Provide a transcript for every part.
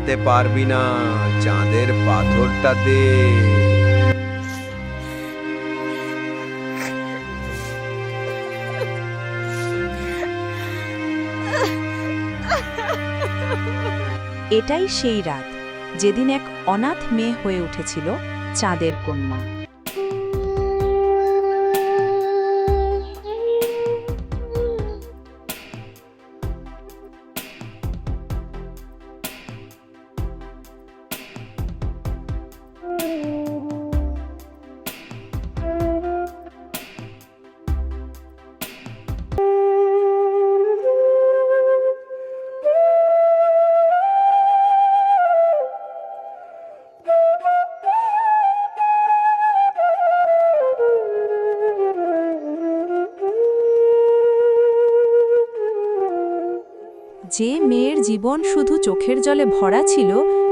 থামাতে পারবি না, চাঁদের পাথরটা দে। এটাই সেই রাত যেদিন এক অনাথ মেয়ে হয়ে উঠেছিল চাঁদের কন্যা। যে মেয়ের জীবন শুধু চোখের জলে ভরা ছিল,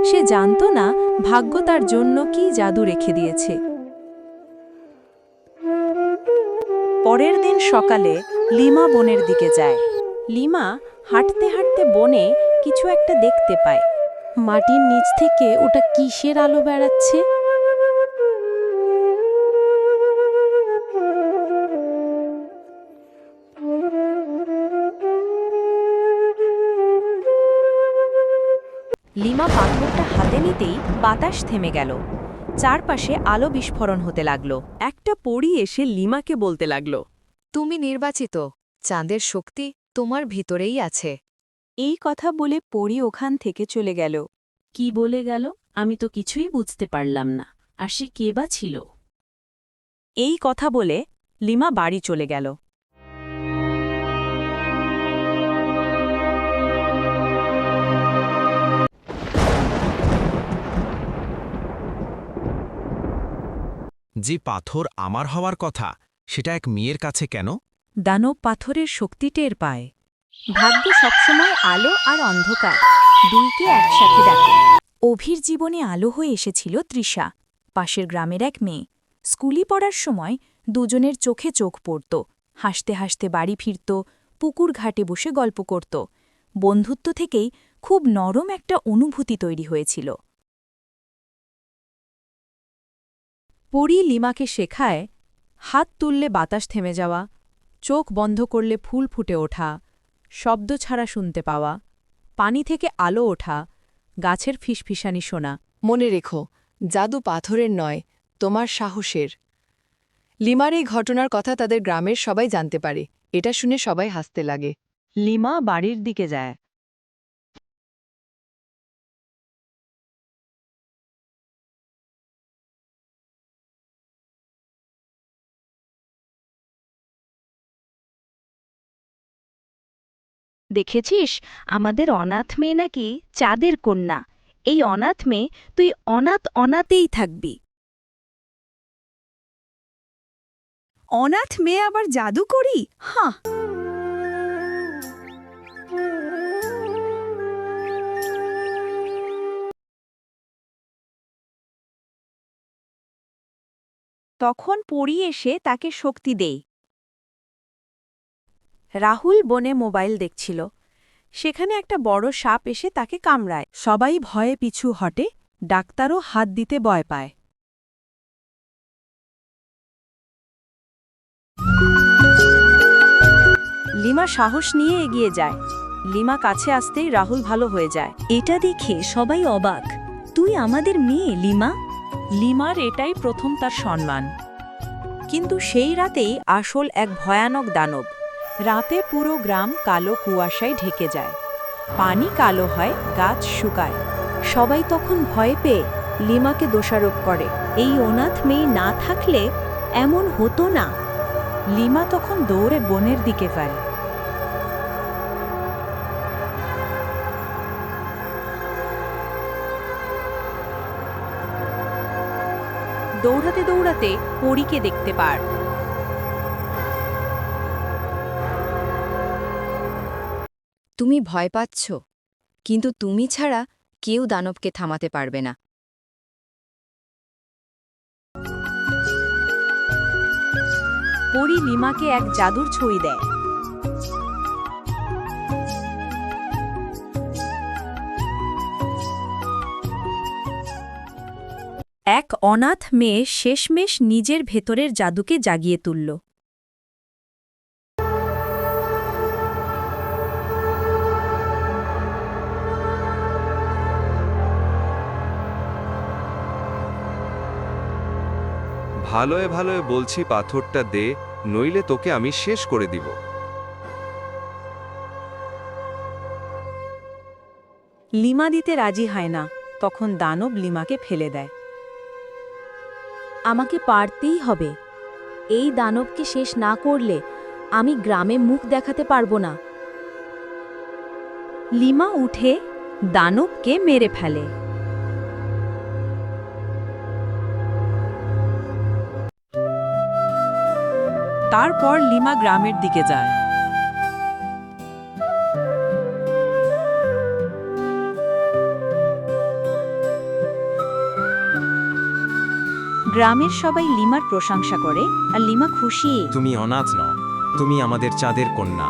সে জানত না ভাগ্য তার জন্য কি জাদু রেখে দিয়েছে। পরের দিন সকালে লিমা বনের দিকে যায়। লিমা হাঁটতে হাঁটতে বনে কিছু একটা দেখতে পায়। মাটির নিচ থেকে ওটা কিসের আলো বেড়াচ্ছে? লিমা পাথরটা হাতে নিতেই বাতাস থেমে গেল। চারপাশে আলো বিস্ফোরণ হতে লাগল। একটা পরী এসে লিমাকে বলতে লাগল, তুমি নির্বাচিত, চাঁদের শক্তি তোমার ভিতরেই আছে। এই কথা বলে পরী ওখান থেকে চলে গেল। কি বলে গেল আমি তো কিছুই বুঝতে পারলাম না। আর সে কে বা ছিল? এই কথা বলে লিমা বাড়ি চলে গেল। যে পাথর আমার হওয়ার কথা সেটা এক মেয়ের কাছে কেন? দানব পাথরের শক্তি টের পায়। ভাগ্য সবসময় আলো আর অন্ধকার দুইকে একসাথে ডাকে। অভির জীবনে আলো হয়ে এসেছিল তৃষা, পাশের গ্রামের এক মেয়ে। স্কুলে পড়ার সময় দুজনের চোখে চোখ পড়ত, হাসতে হাসতে বাড়ি ফিরত, পুকুর ঘাটে বসে গল্প করত। বন্ধুত্ব থেকেই খুব নরম একটা অনুভূতি তৈরি হয়েছিল। পরী লিমাকে শেখায় হাত তুললে বাতাস থেমে যাওয়া, চোখ বন্ধ করলে ফুল ফুটে ওঠা, শব্দ ছাড়া শুনতে পাওয়া, পানি থেকে আলো ওঠা, গাছের ফিসফিসানি শোনা। মনে রেখো, জাদু পাথরের নয়, তোমার সাহসের। লিমার এই ঘটনার কথা তাদের গ্রামের সবাই জানতে পারে। এটা শুনে সবাই হাসতে লাগে। লিমা বাড়ির দিকে যায়। দেখেছিস, আমাদের অনাথ মেয়ে নাকি চাঁদের কন্যা। এই অনাথ মেয়ে, তুই অনাথেই থাকবি। অনাথ মেয়ে আবার জাদু করি? হাঁ। তখন পরী এসে তাকে শক্তি দেয়। রাহুল বনে মোবাইল দেখছিল। সেখানে একটা বড় সাপ এসে তাকে কামড়ায়। সবাই ভয়ে পিছু হটে, ডাক্তারও হাত দিতে ভয় পায়। লিমা সাহস নিয়ে এগিয়ে যায়। লিমা কাছে আসতেই রাহুল ভালো হয়ে যায়। এটা দেখে সবাই অবাক। তুই আমাদের মেয়ে লিমা? লিমার এটাই প্রথম তার সম্মান। কিন্তু সেই রাতেই আসল এক ভয়ানক দানব। রাতে পুরো গ্রাম কালো কুয়াশায় ঢেকে যায়। পানি কালো হয়, গাছ শুকায়। সবাই তখন ভয় পেয়ে লিমাকে দোষারোপ করে। এই অনাথ মেয়ে না থাকলে এমন হতো না। লিমা তখন দৌড়ে বনের দিকে যায়। দৌড়াতে দৌড়াতে পরীকে দেখতে পার। তুমি ভয় পাচ্ছ, কিন্তু তুমি ছাড়া কেউ দানবকে থামাতে পারবে না। পরী লিমাকে এক জাদুর ছড়ি দেয়। এক অনাথ মেয়ে শেষমেশ নিজের ভেতরের জাদুকে জাগিয়ে তুলল। ভালোয় ভালোয় বলছি পাথরটা দে, নইলে তোকে আমি শেষ করে দিব। লিমা দিতে রাজি হয় না, তখন দানব লিমাকে ফেলে দেয়। আমাকে পারতেই হবে। এই দানবকে শেষ না করলে আমি গ্রামে মুখ দেখাতে পারবো না। লিমা উঠে দানবকে মেরে ফেলে। তারপর লিমা গ্রামের দিকে যায়। গ্রামের সবাই লিমার প্রশংসা করে আর লিমা খুশি। তুমি অনাথ নও, তুমি আমাদের চাঁদের কন্যা।